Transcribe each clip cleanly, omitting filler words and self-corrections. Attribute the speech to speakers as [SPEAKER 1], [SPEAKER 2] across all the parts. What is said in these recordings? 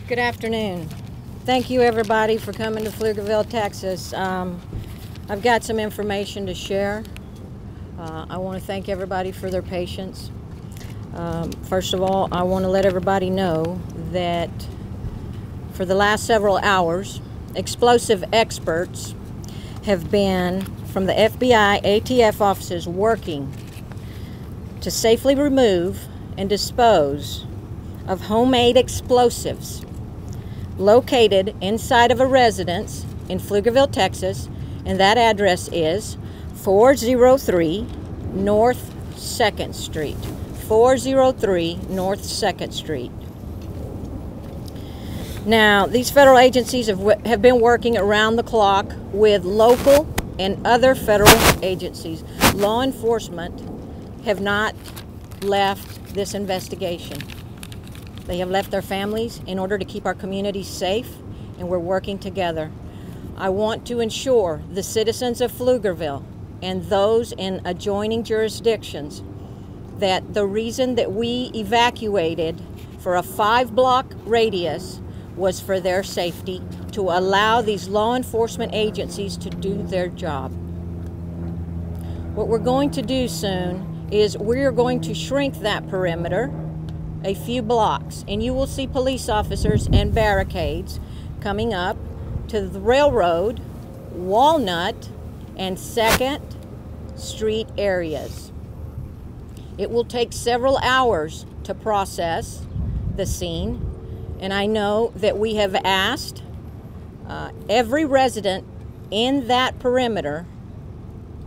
[SPEAKER 1] Good afternoon. Thank you everybody for coming to Pflugerville, Texas. I've got some information to share. I want to thank everybody for their patience. First of all, I want to let everybody know that for the last several hours, explosive experts have been from the FBI, ATF offices working to safely remove and dispose of homemade explosives located inside of a residence in Pflugerville, Texas, and that address is 403 North 2nd Street. 403 North 2nd Street. Now, these federal agencies have been working around the clock with local and other federal agencies. Law enforcement have not left this investigation. They have left their families in order to keep our communities safe, and we're working together. I want to ensure the citizens of Pflugerville and those in adjoining jurisdictions that the reason that we evacuated for a 5-block radius was for their safety, to allow these law enforcement agencies to do their job. What we're going to do soon is we're going to shrink that perimeter a few blocks, and you will see police officers and barricades coming up to the Railroad, Walnut, and 2nd Street areas. It will take several hours to process the scene, and I know that we have asked every resident in that perimeter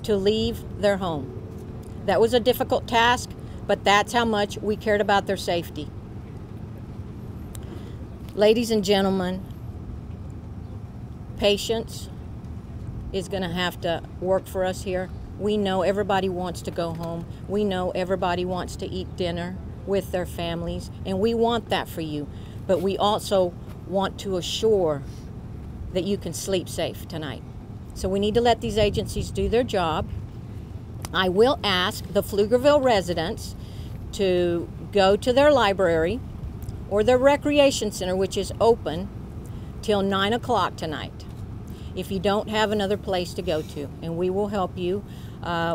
[SPEAKER 1] to leave their home. That was a difficult task, but that's how much we cared about their safety. Ladies and gentlemen, patience is going to have to work for us here. We know everybody wants to go home. We know everybody wants to eat dinner with their families, and we want that for you. But we also want to assure that you can sleep safe tonight. So we need to let these agencies do their job. I will ask the Pflugerville residents to go to their library or their recreation center, which is open till 9 o'clock tonight, if you don't have another place to go to, and we will help you.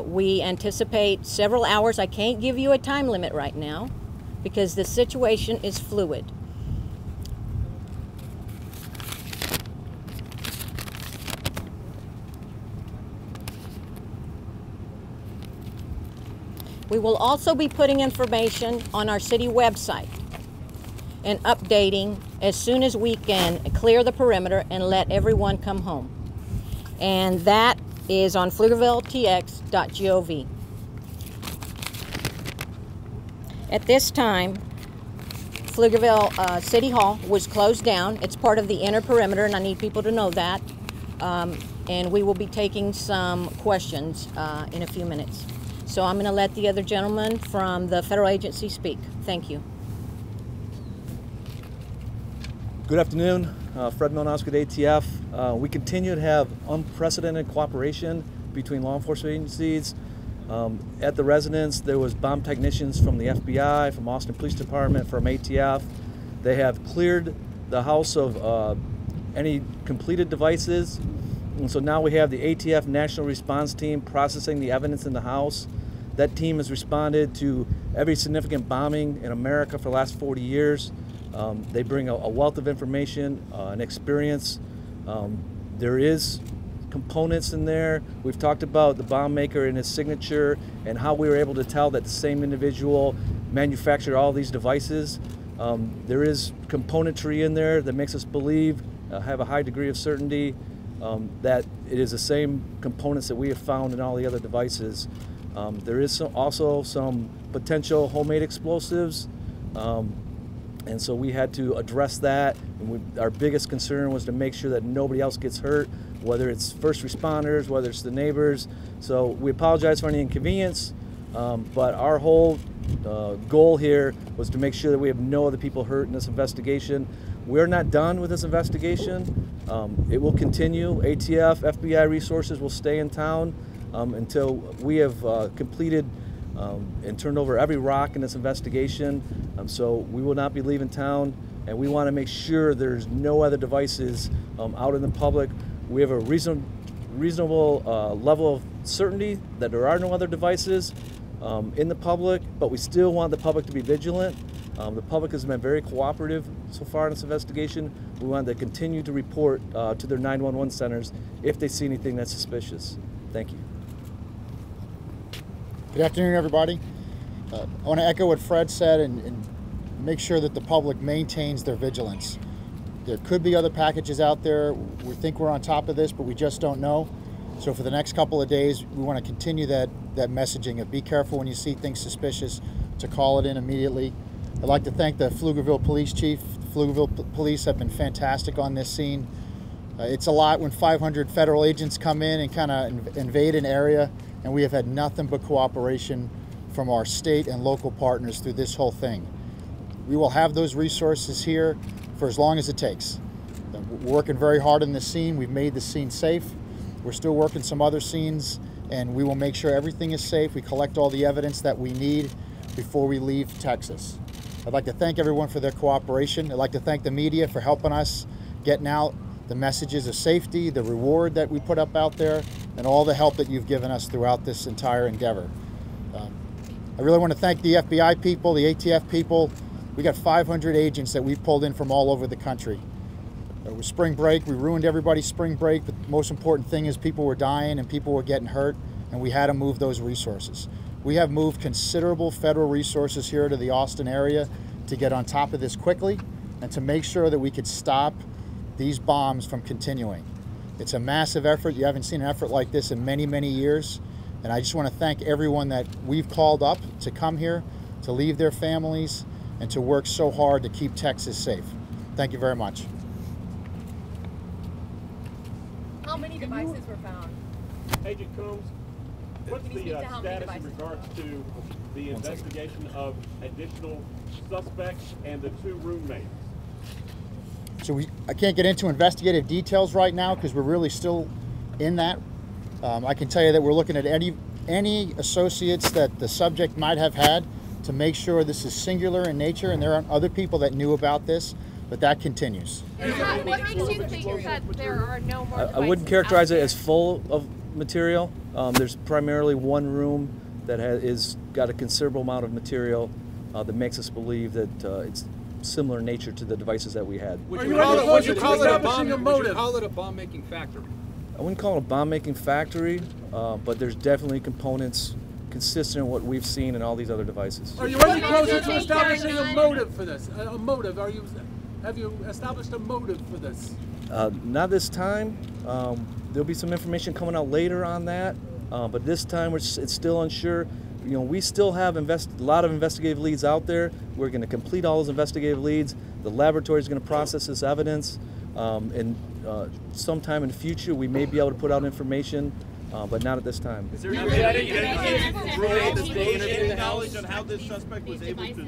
[SPEAKER 1] We anticipate several hours. I can't give you a time limit right now because the situation is fluid. We will also be putting information on our city website and updating as soon as we can clear the perimeter and let everyone come home. And that is on pflugervilletx.gov. At this time, Pflugerville City Hall was closed down. It's part of the inner perimeter, and I need people to know that. And we will be taking some questions in a few minutes. So I'm going to let the other gentleman from the federal agency speak. Thank you.
[SPEAKER 2] Good afternoon. Fred Milanosk with ATF. We continue to have unprecedented cooperation between law enforcement agencies. At the residence, there was bomb technicians from the FBI, from Austin Police Department, from ATF. They have cleared the house of any completed devices. And so now we have the ATF National Response Team processing the evidence in the house. That team has responded to every significant bombing in America for the last 40 years. They bring a wealth of information and experience. There is components in there. We've talked about the bomb maker and his signature and how we were able to tell that the same individual manufactured all these devices. There is componentry in there that makes us believe, have a high degree of certainty, that it is the same components that we have found in all the other devices. There is also some potential homemade explosives, and so we had to address that. And our biggest concern was to make sure that nobody else gets hurt, whether it's first responders, whether it's the neighbors. So we apologize for any inconvenience, but our whole goal here was to make sure that we have no other people hurt in this investigation. We're not done with this investigation. It will continue. ATF, FBI resources will stay in town until we have completed and turned over every rock in this investigation. So we will not be leaving town, and we want to make sure there's no other devices out in the public. We have a reasonable level of certainty that there are no other devices in the public, but we still want the public to be vigilant. The public has been very cooperative so far in this investigation. We want to continue to report to their 911 centers if they see anything that's suspicious. Thank you.
[SPEAKER 3] Good afternoon, everybody. I want to echo what Fred said and make sure that the public maintains their vigilance. There could be other packages out there. We think we're on top of this, but we just don't know. So for the next couple of days, we want to continue that messaging of be careful when you see things suspicious, to call it in immediately. I'd like to thank the Pflugerville Police Chief. The Pflugerville Police have been fantastic on this scene. It's a lot when 500 federal agents come in and kind of invade an area, and we have had nothing but cooperation from our state and local partners through this whole thing. We will have those resources here for as long as it takes. We're working very hard on this scene. We've made the scene safe. We're still working some other scenes, and we will make sure everything is safe. We collect all the evidence that we need before we leave Texas. I'd like to thank everyone for their cooperation. I'd like to thank the media for helping us getting out the messages of safety, the reward that we put up out there, and all the help that you've given us throughout this entire endeavor. I really want to thank the FBI people, the ATF people. We got 500 agents that we've pulled in from all over the country. With spring break, we ruined everybody's spring break, but the most important thing is people were dying and people were getting hurt, and we had to move those resources. We have moved considerable federal resources here to the Austin area to get on top of this quickly and to make sure that we could stop these bombs from continuing. It's a massive effort. You haven't seen an effort like this in many, many years. And I just want to thank everyone that we've called up to come here, to leave their families, and to work so hard to keep Texas safe. Thank you very much.
[SPEAKER 4] How many devices were found?
[SPEAKER 5] Agent Combs, what's the status in regards to the investigation of additional suspects and the 2 roommates?
[SPEAKER 3] So I can't get into investigative details right now because we're really still in that. I can tell you that we're looking at any associates that the subject might have had to make sure this is singular in nature, and there aren't other people that knew about this, but that continues.
[SPEAKER 4] What makes you think that there are no more devices?
[SPEAKER 2] I wouldn't characterize it as full of material. There's primarily one room that is got a considerable amount of material that makes us believe that it's similar in nature to the devices that we had.
[SPEAKER 6] Would you call it a bomb-making factory?
[SPEAKER 2] I wouldn't call it a bomb-making factory, but there's definitely components consistent with what we've seen in all these other devices.
[SPEAKER 6] Are you any closer to establishing a motive for this? A motive? Have you established a motive for this?
[SPEAKER 2] Not this time. There'll be some information coming out later on that, but this time it's still unsure. You know, we still have a lot of investigative leads out there. We're going to complete all those investigative leads. The laboratory is going to process this evidence, and sometime in the future we may be able to put out information, but not at this time.
[SPEAKER 5] Is there any knowledge on how this suspect was able to?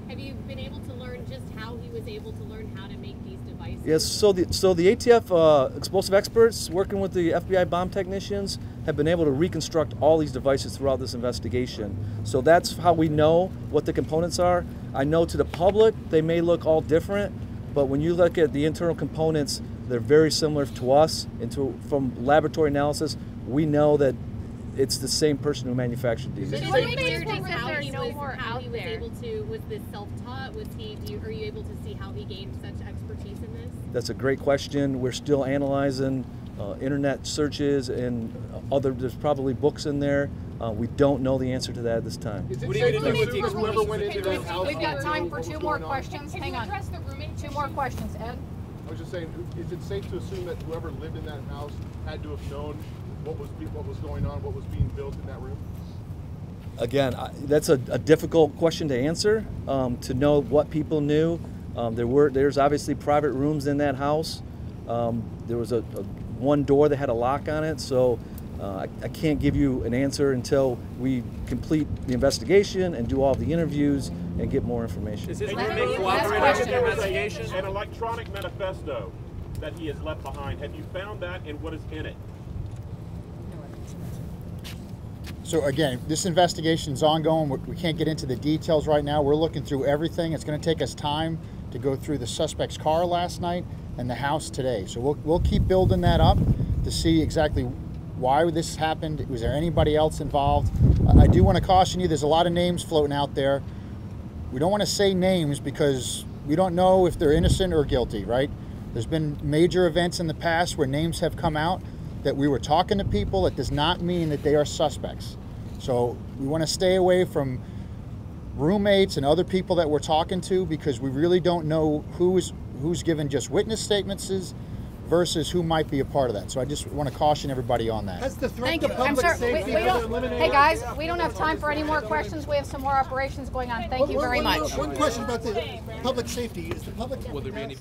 [SPEAKER 7] Have you been able to learn just how he was able to learn how to make these devices?
[SPEAKER 2] Yes, so the ATF explosive experts working with the FBI bomb technicians have been able to reconstruct all these devices throughout this investigation. So that's how we know what the components are. I know to the public they may look all different, but when you look at the internal components, they're very similar to us. And from laboratory analysis, we know that it's the same person who manufactured these.
[SPEAKER 7] Is it clear just how he was able to? Was this self-taught? Are you able to see how he gained such expertise in this?
[SPEAKER 2] That's a great question. We're still analyzing internet searches and there's probably books in there. We don't know the answer to that at this time.
[SPEAKER 6] What are you going to do with whoever went into their house?
[SPEAKER 4] We've got time for 2 more questions. Hang on. 2 more questions, Ed.
[SPEAKER 8] I was just saying, is it safe to assume that whoever lived in that house had to have known what was going on, what was being built in that room?
[SPEAKER 2] Again, that's a difficult question to answer. To know what people knew, there's obviously private rooms in that house. There was one door that had a lock on it, so I can't give you an answer until we complete the investigation and do all the interviews and get more information.
[SPEAKER 5] Is his roommate cooperating in the investigation? An electronic manifesto that he has left behind. Have you found that, and what is in it?
[SPEAKER 3] So again, this investigation is ongoing. We can't get into the details right now. We're looking through everything. It's going to take us time to go through the suspect's car last night and the house today. So we'll keep building that up to see exactly why this happened. Was there anybody else involved? I do want to caution you, there's a lot of names floating out there. We don't want to say names because we don't know if they're innocent or guilty, right? There's been major events in the past where names have come out that we were talking to people. It does not mean that they are suspects. So we want to stay away from roommates and other people that we're talking to because we really don't know who's given just witness statements versus who might be a part of that. So I just want to caution everybody on that.
[SPEAKER 9] Has the threat
[SPEAKER 4] Thank
[SPEAKER 9] to
[SPEAKER 4] you.
[SPEAKER 9] public
[SPEAKER 4] I'm sorry.
[SPEAKER 9] safety
[SPEAKER 4] We
[SPEAKER 9] been
[SPEAKER 4] don't,
[SPEAKER 9] eliminated?
[SPEAKER 4] hey guys, we don't have time for any more questions. We have some more operations going on. Thank you very much.
[SPEAKER 9] One question about the public safety. Is the public...
[SPEAKER 6] Will there be any